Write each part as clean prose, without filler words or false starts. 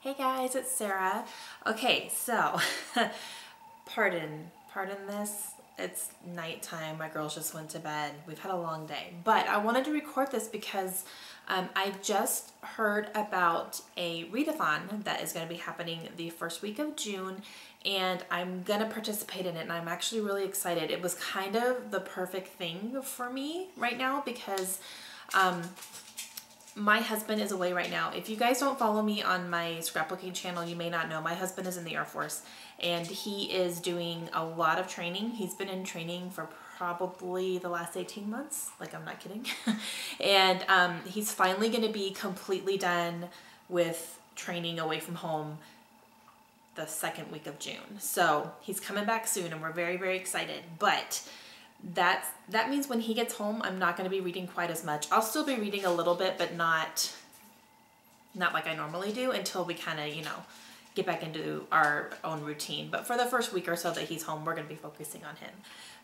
Hey guys, it's Sarah. Okay, so pardon this. It's nighttime. My girls just went to bed. We've had a long day, but I wanted to record this because I just heard about a readathon that is going to be happening the first week of June, and I'm going to participate in it, and I'm actually really excited. It was kind of the perfect thing for me right now because my husband is away right now. If you guys don't follow me on my scrapbooking channel, you may not know my husband is in the Air Force and he is doing a lot of training. He's been in training for probably the last 18 months. Like, I'm not kidding. And he's finally going to be completely done with training away from home the second week of June. So he's coming back soon and we're very, very excited. But that means when he gets home, I'm not going to be reading quite as much. I'll still be reading a little bit, but not like I normally do until we kind of, get back into our own routine. But for the first week or so that he's home, we're going to be focusing on him.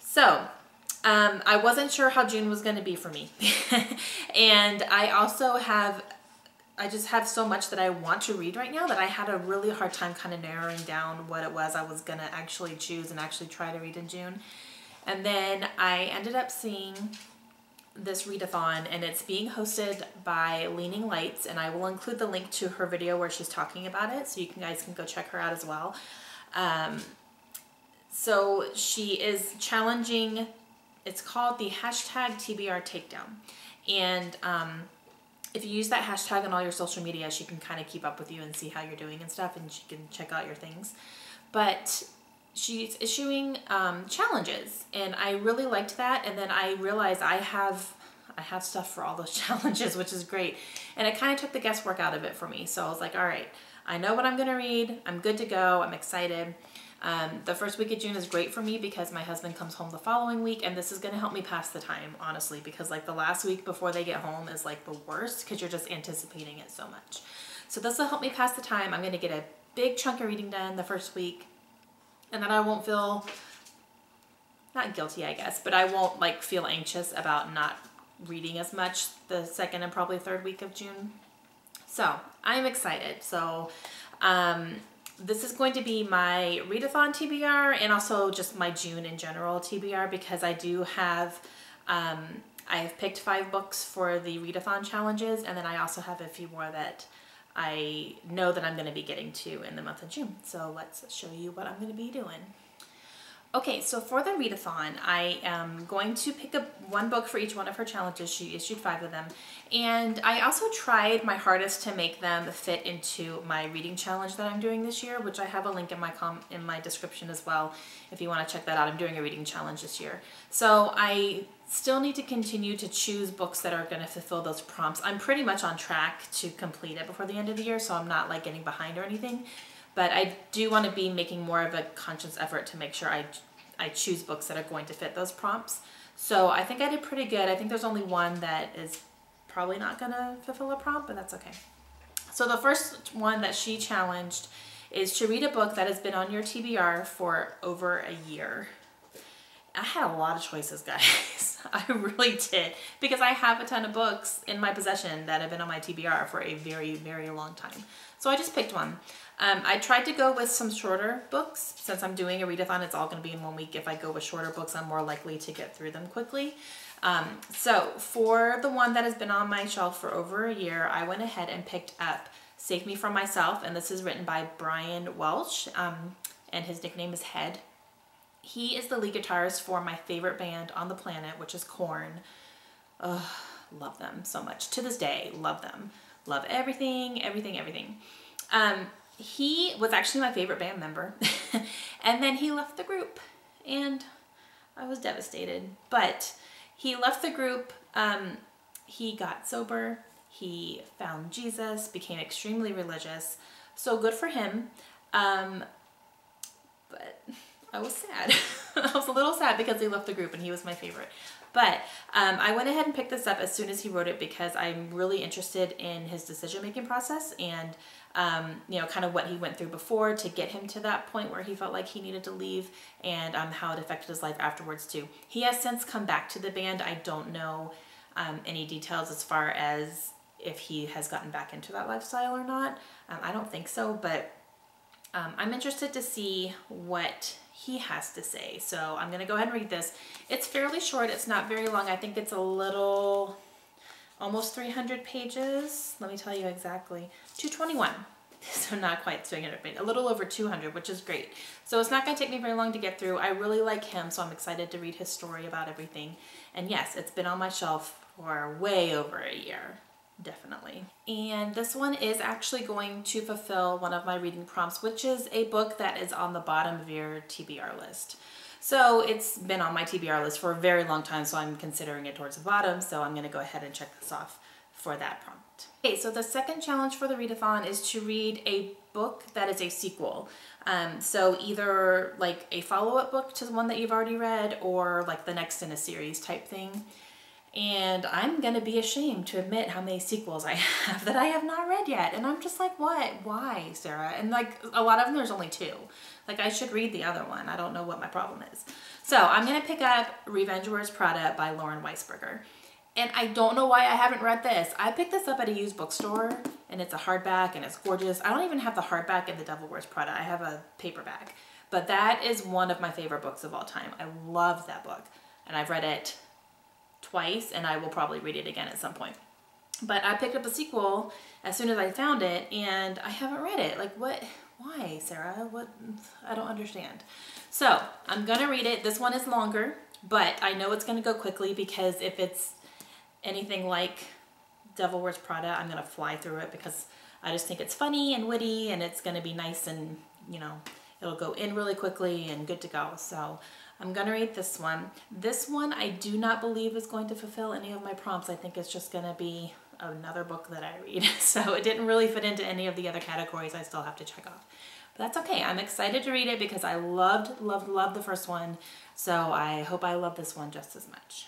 So I wasn't sure how June was going to be for me. And I just have so much that I want to read right now that I had a really hard time kind of narrowing down what it was I was going to actually choose and actually try to read in June. And then I ended up seeing this readathon, and it's being hosted by Leaning Lights, and I will include the link to her video where she's talking about it, so you guys can go check her out as well. So she is challenging, it's called the hashtag TBR Takedown. And if you use that hashtag on all your social media, she can kind of keep up with you and see how you're doing and stuff, and she can check out your things. But she's issuing challenges, and I really liked that. And then I realized I have stuff for all those challenges, which is great. And it kind of took the guesswork out of it for me. So I was like, all right, I know what I'm going to read. I'm good to go. I'm excited. The first week of June is great for me because my husband comes home the following week, and this is going to help me pass the time, honestly, because like the last week before they get home is like the worst because you're just anticipating it so much. So this will help me pass the time. I'm going to get a big chunk of reading done the first week. And then I won't feel, not guilty, I guess, but I won't like feel anxious about not reading as much the second and probably third week of June. So I'm excited. So this is going to be my readathon TBR and also just my June in general TBR, because I do have, I've picked 5 books for the readathon challenges, and then I also have a few more that I know that I'm going to be getting to in the month of June. So let's show you what I'm going to be doing. Okay, so for the readathon, I am going to pick up one book for each one of her challenges. She issued 5 of them. And I also tried my hardest to make them fit into my reading challenge that I'm doing this year, which I have a link in my description as well if you want to check that out. I'm doing a reading challenge this year. So I still need to continue to choose books that are going to fulfill those prompts. I'm pretty much on track to complete it before the end of the year, so I'm not like getting behind or anything. But I do want to be making more of a conscious effort to make sure I choose books that are going to fit those prompts. So I think I did pretty good. I think there's only one that is probably not going to fulfill a prompt, but that's okay. So the first one that she challenged is to read a book that has been on your TBR for over a year. I had a lot of choices, guys. I really did, because I have a ton of books in my possession that have been on my TBR for a very, very long time. So I just picked one. I tried to go with some shorter books. Since I'm doing a readathon, it's all going to be in 1 week. If I go with shorter books, I'm more likely to get through them quickly. So for the one that has been on my shelf for over a year, I went ahead and picked up Save Me From Myself, and this is written by Brian Welch, and his nickname is Head. He is the lead guitarist for my favorite band on the planet, which is Korn. Love them so much. To this day, love them. Love everything, everything, everything. He was actually my favorite band member. And then he left the group, and I was devastated. But he left the group. He got sober. He found Jesus, became extremely religious. So good for him. But I was sad. I was a little sad because he left the group and he was my favorite. But I went ahead and picked this up as soon as he wrote it because I'm really interested in his decision-making process and, kind of what he went through before to get him to that point where he felt like he needed to leave, and how it affected his life afterwards too. He has since come back to the band. I don't know any details as far as if he has gotten back into that lifestyle or not. I don't think so, but I'm interested to see what he has to say. So I'm gonna go ahead and read this. It's fairly short, it's not very long. I think it's a little, almost 300 pages. Let me tell you exactly, 221. So not quite 300, but a little over 200, which is great. So it's not gonna take me very long to get through. I really like him, so I'm excited to read his story about everything. And yes, it's been on my shelf for way over a year, definitely. And this one is actually going to fulfill one of my reading prompts, which is a book that is on the bottom of your TBR list. So it's been on my TBR list for a very long time, so I'm considering it towards the bottom, so I'm gonna go ahead and check this off for that prompt. Okay, so the second challenge for the readathon is to read a book that is a sequel. So either like a follow-up book to the one that you've already read, or like the next in a series type thing. And I'm gonna be ashamed to admit how many sequels I have that I have not read yet. And I'm just like, what? Why, Sarah? And like a lot of them, there's only 2. Like I should read the other one. I don't know what my problem is. So I'm gonna pick up Revenge Wears Prada by Lauren Weisberger. And I don't know why I haven't read this. I picked this up at a used bookstore and it's a hardback and it's gorgeous. I don't even have the hardback in The Devil Wears Prada. I have a paperback. But that is one of my favorite books of all time. I love that book. And I've read it twice and I will probably read it again at some point. But I picked up a sequel as soon as I found it and I haven't read it. Like what? Why, Sarah? What? I don't understand. So I'm gonna read it. This one is longer, but I know it's gonna go quickly because if it's anything like Devil Wears Prada, I'm gonna fly through it because I just think it's funny and witty and it's gonna be nice and, you know, it'll go in really quickly and good to go. So I'm gonna read this one. This one I do not believe is going to fulfill any of my prompts. I think it's just gonna be another book that I read. So it didn't really fit into any of the other categories I still have to check off. But that's okay. I'm excited to read it because I loved the first one. So I hope I love this one just as much.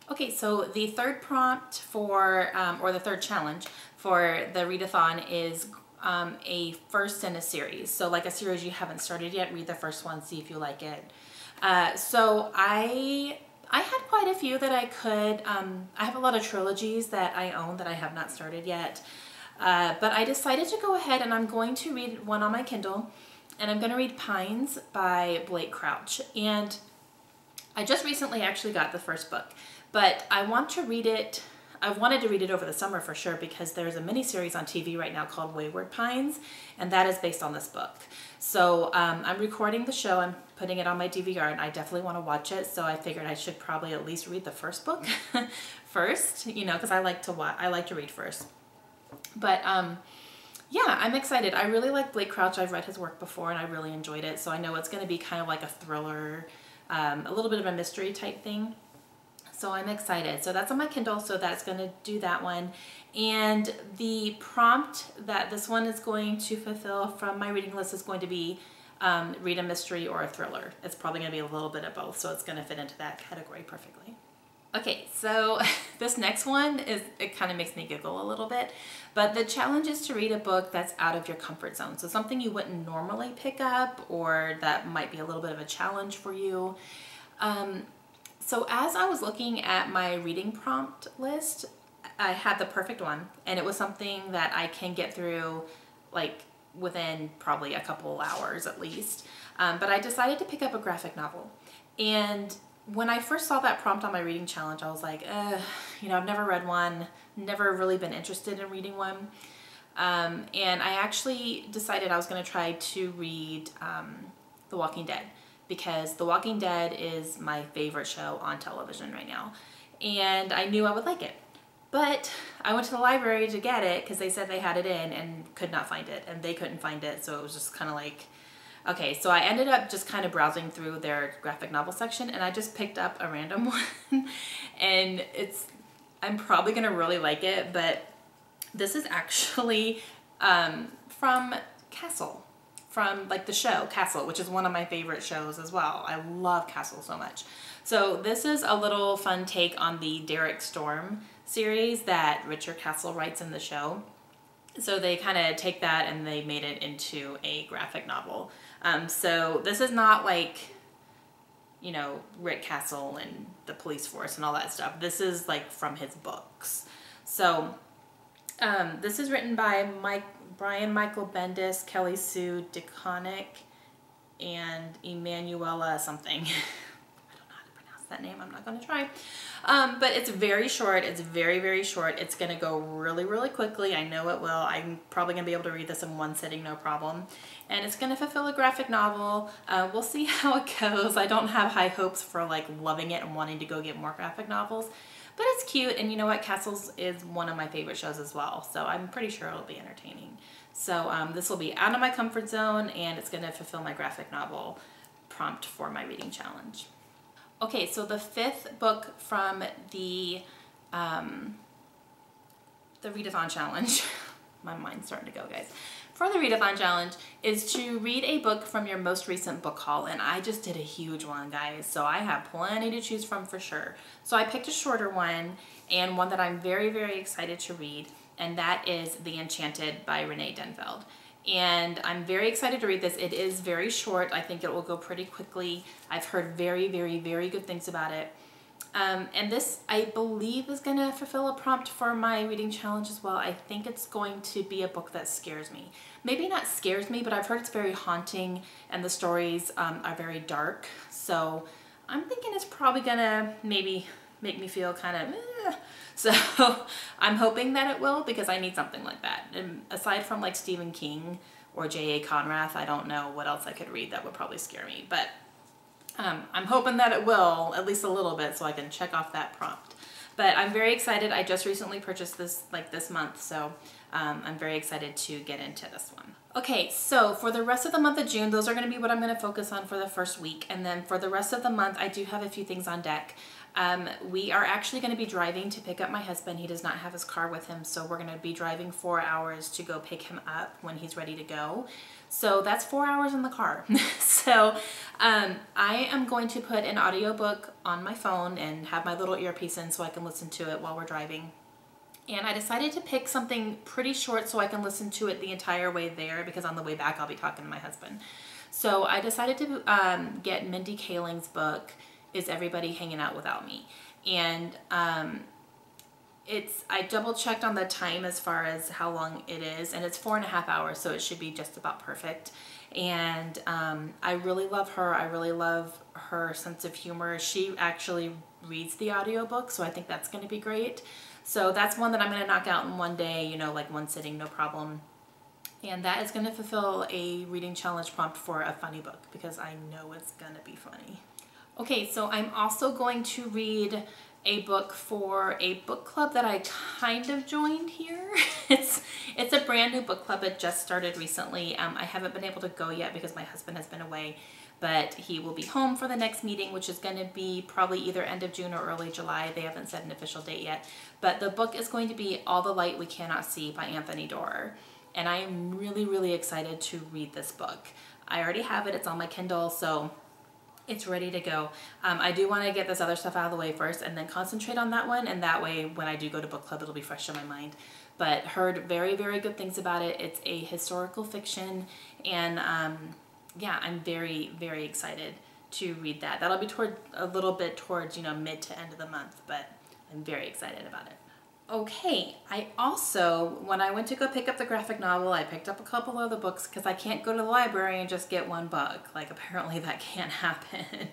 Okay, so the third prompt for, or the third challenge for the readathon is a first in a series. So like a series you haven't started yet, read the first one, see if you like it. So I had quite a few that I could, I have a lot of trilogies that I own that I have not started yet. But I decided to go ahead and I'm going to read one on my Kindle, and I'm going to read Pines by Blake Crouch. And I just recently actually got the first book. But I want to read it, I wanted to read it over the summer for sure because there's a mini-series on TV right now called Wayward Pines, and that is based on this book. So I'm recording the show, I'm putting it on my DVR, and I definitely want to watch it, so I figured I should probably at least read the first book first, you know, because I like to read first. But yeah, I'm excited. I really like Blake Crouch. I've read his work before and I really enjoyed it, so I know it's going to be kind of like a thriller, a little bit of a mystery type thing. So I'm excited. So that's on my Kindle, so that's going to do that one. And the prompt that this one is going to fulfill from my reading list is going to be read a mystery or a thriller. It's probably going to be a little bit of both, so it's going to fit into that category perfectly. Okay, so this next one it kind of makes me giggle a little bit, but the challenge is to read a book that's out of your comfort zone. So something you wouldn't normally pick up, or that might be a little bit of a challenge for you. So as I was looking at my reading prompt list, I had the perfect one, and it was something that I can get through like within probably a couple hours at least. But I decided to pick up a graphic novel. And when I first saw that prompt on my reading challenge, I was like, you know, I've never read one, never really been interested in reading one. And I actually decided I was going to try to read The Walking Dead, because The Walking Dead is my favorite show on television right now. And I knew I would like it. But I went to the library to get it because they said they had it in and could not find it, and they couldn't find it, so it was just kind of like, okay, so I ended up just kind of browsing through their graphic novel section, and I just picked up a random one. And I'm probably gonna really like it, but this is actually from Castle, from like the show Castle, which is one of my favorite shows as well. I love Castle so much. So this is a little fun take on the Derek Storm series that Richard Castle writes in the show. So they kind of take that and they made it into a graphic novel. So this is not like, you know, Rick Castle and the police force and all that stuff. This is like from his books. So this is written by Brian Michael Bendis, Kelly Sue DeConnick, and Emanuela something. I don't know how to pronounce that name. I'm not going to try. But it's very short. It's very, very short. It's going to go really, really quickly. I know it will. I'm probably going to be able to read this in one sitting, no problem. And it's going to fulfill a graphic novel. We'll see how it goes. I don't have high hopes for like loving it and wanting to go get more graphic novels. But it's cute, and you know what? Castles is one of my favorite shows as well, so I'm pretty sure it'll be entertaining. So this will be out of my comfort zone, and it's going to fulfill my graphic novel prompt for my reading challenge. Okay, so the fifth book from the ReadAthon challenge, my mind's starting to go, guys. For the ReadAthon challenge is to read a book from your most recent book haul, and I just did a huge one, guys, so I have plenty to choose from for sure. So I picked a shorter one, and one that I'm very, very excited to read, and that is The Enchanted by Renee Denfeld. And I'm very excited to read this. It is very short. I think it will go pretty quickly. I've heard very, very, very good things about it. And this, I believe, is going to fulfill a prompt for my reading challenge as well. I think it's going to be a book that scares me. Maybe not scares me, but I've heard it's very haunting and the stories are very dark. So I'm thinking it's probably going to maybe make me feel kind of So I'm hoping that it will, because I need something like that. And aside from like Stephen King or J.A. Conrath, I don't know what else I could read that would probably scare me. But I'm hoping that it will, at least a little bit, so I can check off that prompt. But I'm very excited. I just recently purchased this like this month, so I'm very excited to get into this one. Okay, so for the rest of the month of June, those are going to be what I'm going to focus on for the first week. And then for the rest of the month, I do have a few things on deck. We are actually going to be driving to pick up my husband. He does not have his car with him, so we're going to be driving 4 hours to go pick him up when he's ready to go. So that's 4 hours in the car. So I am going to put an audiobook on my phone and have my little earpiece in so I can listen to it while we're driving. And I decided to pick something pretty short so I can listen to it the entire way there, because on the way back I'll be talking to my husband. So I decided to get Mindy Kaling's book, Is Everybody Hanging Out Without Me? And I double checked on the time as far as how long it is, and it's 4.5 hours, so it should be just about perfect. And I really love her. I really love her sense of humor. She actually reads the audiobook, so I think that's going to be great. So that's one that I'm going to knock out in one day, you know, like one sitting, no problem. And that is going to fulfill a reading challenge prompt for a funny book, because I know it's going to be funny. Okay, so I'm also going to read a book for a book club that I kind of joined here. It's a brand new book club. It just started recently. I haven't been able to go yet because my husband has been away, but he will be home for the next meeting, which is going to be probably either end of June or early July. They haven't set an official date yet, but the book is going to be All the Light We Cannot See by Anthony Doerr, and I am really, really excited to read this book. I already have it. It's on my Kindle, so it's ready to go. I do want to get this other stuff out of the way first and then concentrate on that one, and that way when I do go to book club it'll be fresh in my mind. But heard very, very good things about it. It's a historical fiction, and yeah, I'm very, very excited to read that. That'll be a little bit towards, you know, mid to end of the month, but I'm very excited about it. Okay, I also, when I went to go pick up the graphic novel, I picked up a couple other books because I can't go to the library and just get one book. Like, apparently that can't happen.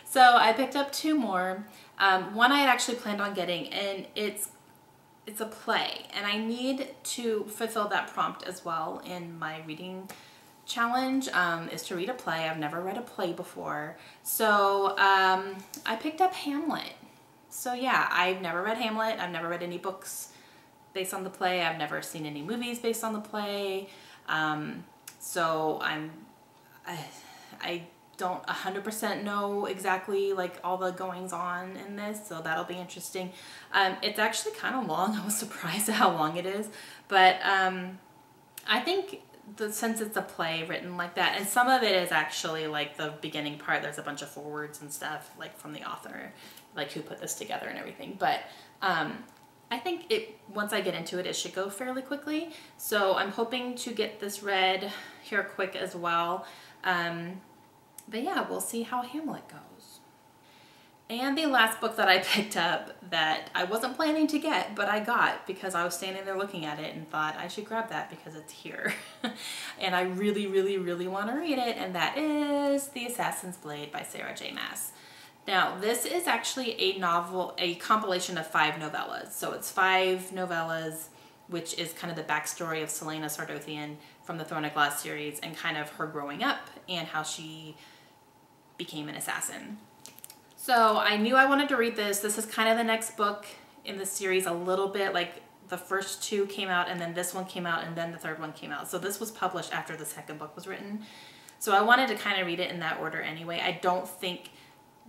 So I picked up 2 more. One I had actually planned on getting, and it's a play, and I need to fulfill that prompt as well in my reading challenge, is to read a play. I've never read a play before. So I picked up Hamlet. So yeah, I've never read Hamlet. I've never read any books based on the play. I've never seen any movies based on the play. So I don't 100% know exactly like all the goings on in this, so that'll be interesting. It's actually kind of long. I was surprised at how long it is, but I think since it's a play written like that, and some of it is actually like the beginning part, there's a bunch of forewords and stuff like from the author, like who put this together and everything, but I think once I get into it, it should go fairly quickly. So I'm hoping to get this read here quick as well. But yeah, we'll see how Hamlet goes. And the last book that I picked up that I wasn't planning to get, but I got because I was standing there looking at it and thought I should grab that because it's here. And I really, really, really want to read it, and that is The Assassin's Blade by Sarah J. Maas. Now, this is actually a novel, a compilation of 5 novellas. So it's 5 novellas, which is kind of the backstory of Celaena Sardothien from the Throne of Glass series and kind of her growing up and how she became an assassin. So I knew I wanted to read this. This is kind of the next book in the series a little bit, like the first 2 came out and then this one came out and then the 3rd one came out. So this was published after the 2nd book was written. So I wanted to kind of read it in that order anyway. I don't think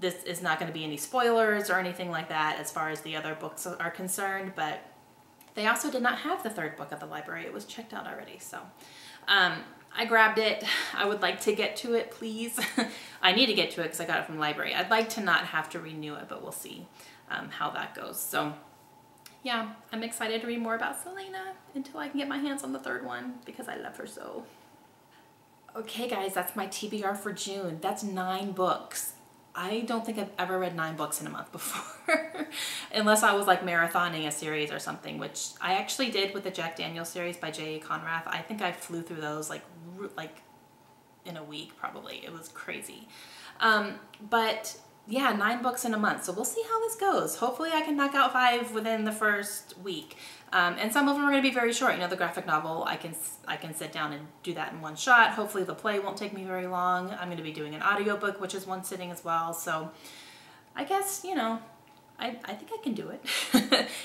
this is not going to be any spoilers or anything like that as far as the other books are concerned, but they also did not have the 3rd book at the library. It was checked out already. So I grabbed it. I would like to get to it, please. I need to get to it because I got it from the library. I'd like to not have to renew it, but we'll see how that goes. So yeah, I'm excited to read more about Celaena until I can get my hands on the 3rd one because I love her so. Okay guys, that's my TBR for June. That's 9 books. I don't think I've ever read 9 books in a month before. Unless I was like marathoning a series or something, which I actually did with the Jack Daniel series by J.A. Conrath. I think I flew through those like in a week probably. It was crazy. But yeah, 9 books in a month. So we'll see how this goes. Hopefully I can knock out 5 within the first week. And some of them are going to be very short. You know, the graphic novel, I can sit down and do that in one shot. Hopefully the play won't take me very long. I'm going to be doing an audiobook, which is one sitting as well. So I guess, you know, I think I can do it.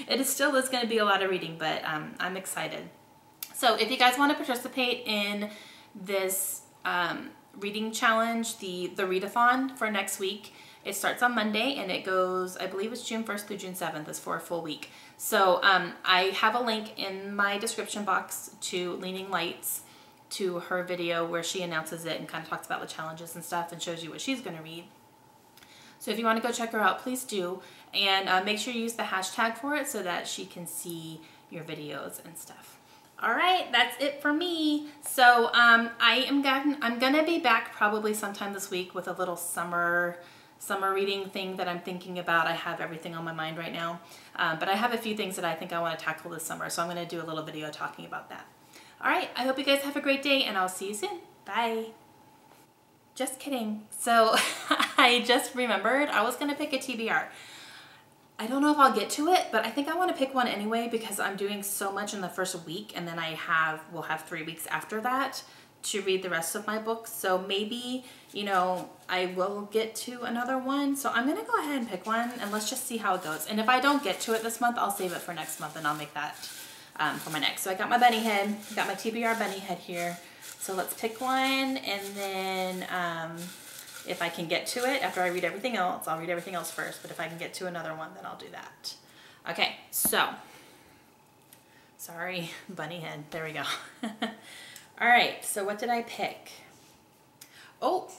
It still is going to be a lot of reading, but I'm excited. So if you guys want to participate in this reading challenge, the ReadAthon for next week, it starts on Monday and it goes, I believe it's June 1st through June 7th. It's for a full week. So I have a link in my description box to Leaning Lights, to her video where she announces it and kind of talks about the challenges and stuff and shows you what she's going to read. So if you want to go check her out, please do. And make sure you use the hashtag for it so that she can see your videos and stuff. All right, that's it for me. So I'm gonna be back probably sometime this week with a little summer reading thing that I'm thinking about. I have everything on my mind right now, but I have a few things that I think I want to tackle this summer, so I'm going to do a little video talking about that. All right, I hope you guys have a great day, and I'll see you soon. Bye. Just kidding. So I just remembered I was going to pick a TBR. I don't know if I'll get to it, but I think I want to pick one anyway because I'm doing so much in the first week, and then we'll have 3 weeks after that to read the rest of my books. So maybe, you know, I will get to another one. So I'm going to go ahead and pick one and let's just see how it goes. And if I don't get to it this month, I'll save it for next month and I'll make that for my next. So I got my bunny head, got my TBR bunny head here. So let's pick one, and then if I can get to it after I read everything else, I'll read everything else first. But if I can get to another one, then I'll do that. Okay, so, sorry, bunny head, there we go. All right, so what did I pick? Oh,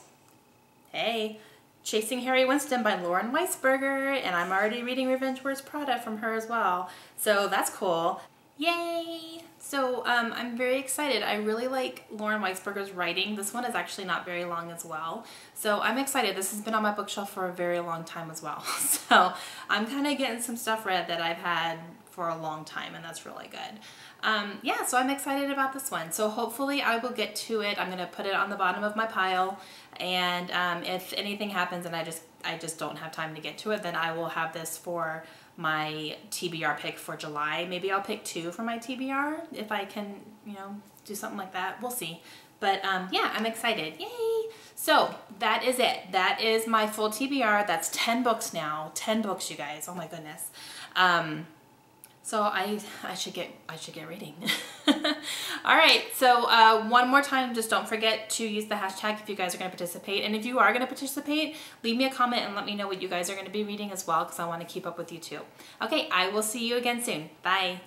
hey, Chasing Harry Winston by Lauren Weisberger, and I'm already reading Revenge Wears Prada from her as well. So that's cool. Yay! So I'm very excited. I really like Lauren Weisberger's writing. This one is actually not very long as well. So I'm excited. This has been on my bookshelf for a very long time as well. So I'm kind of getting some stuff read that I've had for a long time, and that's really good. Yeah, so I'm excited about this one. So hopefully I will get to it. I'm going to put it on the bottom of my pile, and if anything happens and I just don't have time to get to it, then I will have this for my TBR pick for July. Maybe I'll pick 2 for my TBR if I can, you know, do something like that. We'll see. But yeah, I'm excited. Yay! So that is it. That is my full TBR. That's 10 books now. 10 books, you guys. Oh my goodness. So I should get reading. All right, so one more time, just don't forget to use the hashtag if you guys are going to participate. And if you are going to participate, leave me a comment and let me know what you guys are going to be reading as well, because I want to keep up with you too. Okay, I will see you again soon. Bye.